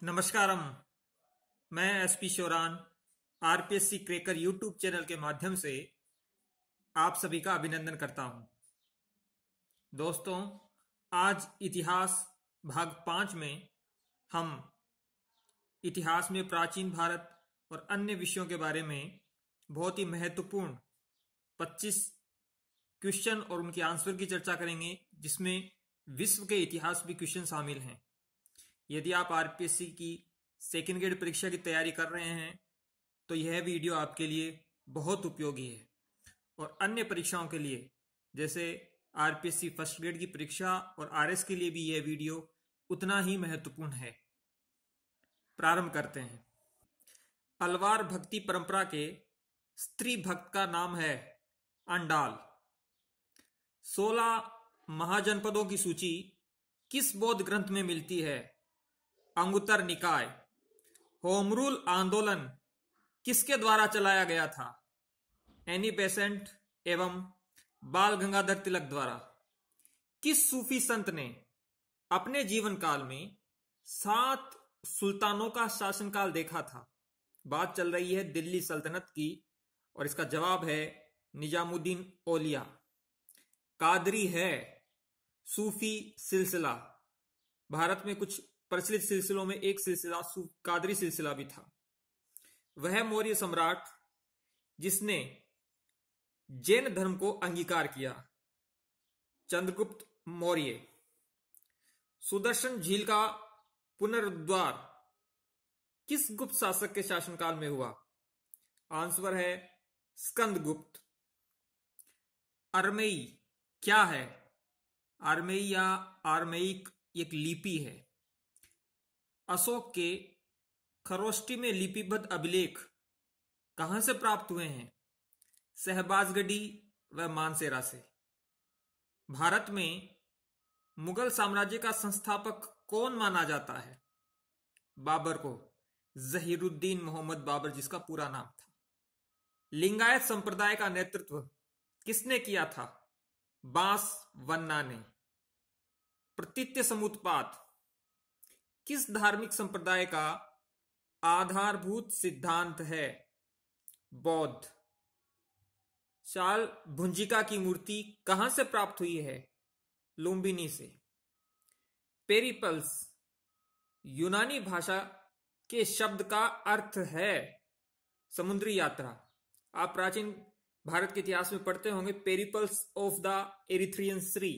नमस्कारम। मैं SP Sheoran RPSC cracker YouTube channel के माध्यम से आप सभी का अभिनंदन करता हूं। दोस्तों, आज इतिहास भाग 5 में हम इतिहास में प्राचीन भारत और अन्य विषयों के बारे में बहुत ही महत्वपूर्ण 25 क्वेश्चन और उनके आंसर की चर्चा करेंगे, जिसमें विश्व के इतिहास भी क्वेश्चन शामिल हैं। यदि आप आरपीएससी की सेकेंड ग्रेड परीक्षा की तैयारी कर रहे हैं तो यह वीडियो आपके लिए बहुत उपयोगी है, और अन्य परीक्षाओं के लिए जैसे आरपीएससी फर्स्ट ग्रेड की परीक्षा और आरएस के लिए भी यह वीडियो उतना ही महत्वपूर्ण है। प्रारंभ करते हैं। अलवार भक्ति परंपरा के स्त्री भक्त का नाम है अंडाल। 16 महाजनपदों की सूची किस बौद्ध ग्रंथ में मिलती है? अंगुत्तर निकाय। होम रूल आंदोलन किसके द्वारा चलाया गया था? एनी बेसेंट एवं बाल गंगाधर तिलक द्वारा। किस सूफी संत ने अपने जीवन काल में 7 सुल्तानों का शासनकाल देखा था? बात चल रही है दिल्ली सल्तनत की, और इसका जवाब है निजामुद्दीन औलिया। कादरी है सूफी सिलसिला। भारत में कुछ प्रचलित सिलसिलों में एक सिलसिला कादरी सिलसिला भी था। वह मौर्य सम्राट जिसने जैन धर्म को अंगीकार किया, चंद्रगुप्त मौर्य। सुदर्शन झील का पुनरुद्धार किस गुप्त शासक के शासनकाल में हुआ? आंसर है स्कंदगुप्त। अरमेई क्या है? अरमेई या आरमेइक एक लिपि है। अशोक के खरोष्टी में लिपिबद्ध अभिलेख कहां से प्राप्त हुए हैं? शहबाजगढ़ी व मानसेरा से। भारत में मुगल साम्राज्य का संस्थापक कौन माना जाता है? बाबर को। जहीरुद्दीन मोहम्मद बाबर, जिसका पूरा नाम था। लिंगायत संप्रदाय का नेतृत्व किसने किया था? बांसवन्ना ने। प्रतीत्य समुत्पात किस धार्मिक संप्रदाय का आधारभूत सिद्धांत है? बौद्ध। शाल भुंजिका की मूर्ति कहां से प्राप्त हुई है? लुम्बिनी से। पेरिपल्स यूनानी भाषा के शब्द का अर्थ है समुद्री यात्रा। आप प्राचीन भारत के इतिहास में पढ़ते होंगे पेरिपल्स ऑफ द एरिथ्रियन सी।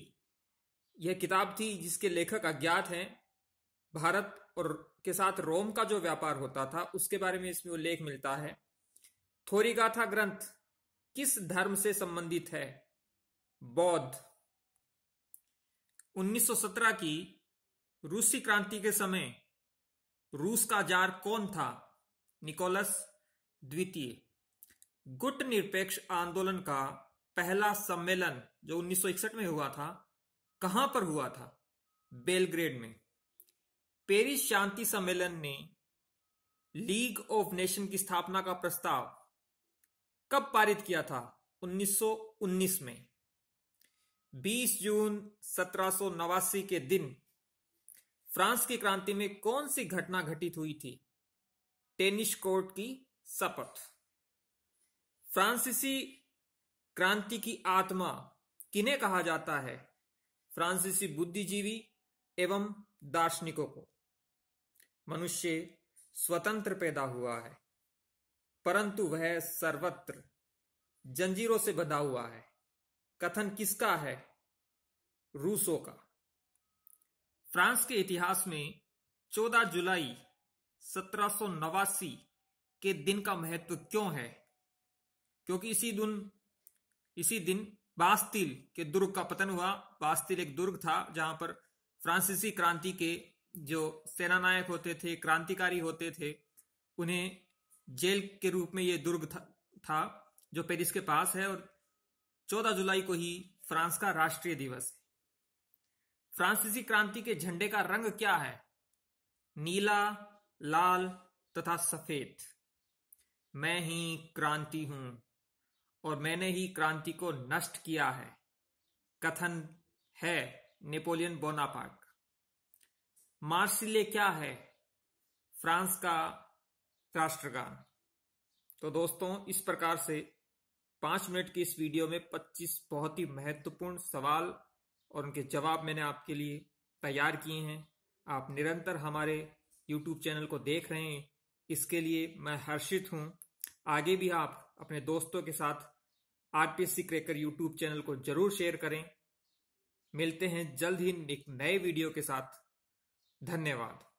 यह किताब थी जिसके लेखक अज्ञात हैं। भारत और के साथ रोम का जो व्यापार होता था उसके बारे में इसमें उल्लेख मिलता है। थोरीगाथा ग्रंथ किस धर्म से संबंधित है? बौद्ध। 1917 की रूसी क्रांति के समय रूस का जार कौन था? निकोलस द्वितीय। गुट निरपेक्ष आंदोलन का पहला सम्मेलन जो 1961 में हुआ था, कहां पर हुआ था? बेलग्रेड में। पेरिस शांति सम्मेलन ने लीग ऑफ नेशन की स्थापना का प्रस्ताव कब पारित किया था? 1919 में। 20 जून 1789 के दिन फ्रांस की क्रांति में कौन सी घटना घटित हुई थी? टेनिस कोर्ट की शपथ। फ्रांसीसी क्रांति की आत्मा किन्हें कहा जाता है? फ्रांसीसी बुद्धिजीवी एवं दार्शनिकों को। मनुष्य स्वतंत्र पैदा हुआ है, परंतु वह सर्वत्र जंजीरों से बंधा हुआ है। कथन किसका है? रूसो का। फ्रांस के इतिहास में 14 जुलाई 1789 के दिन का महत्व क्यों है? क्योंकि इसी दिन बास्तिल के दुर्ग का पतन हुआ। बास्तिल एक दुर्ग था जहां पर फ्रांसीसी क्रांति के जो सेनानायक होते थे, क्रांतिकारी होते थे, उन्हें जेल के रूप में यह दुर्ग था जो पेरिस के पास है। और 14 जुलाई को ही फ्रांस का राष्ट्रीय दिवस है। फ्रांसीसी क्रांति के झंडे का रंग क्या है? नीला, लाल तथा सफेद। मैं ही क्रांति हूं और मैंने ही क्रांति को नष्ट किया है, कथन है नेपोलियन बोनापार्ट। मार्सिले क्या है? फ्रांस का राष्ट्रगान। तो दोस्तों, इस प्रकार से 5 मिनट की इस वीडियो में 25 बहुत ही महत्वपूर्ण सवाल और उनके जवाब मैंने आपके लिए तैयार किए हैं। आप निरंतर हमारे YouTube चैनल को देख रहे हैं, इसके लिए मैं हर्षित हूं। आगे भी आप अपने दोस्तों के साथ आरपीएससी क्रैकर YouTube चैनल को जरूर शेयर करें। मिलते हैं जल्द ही एक नए वीडियो के साथ। धन्यवाद।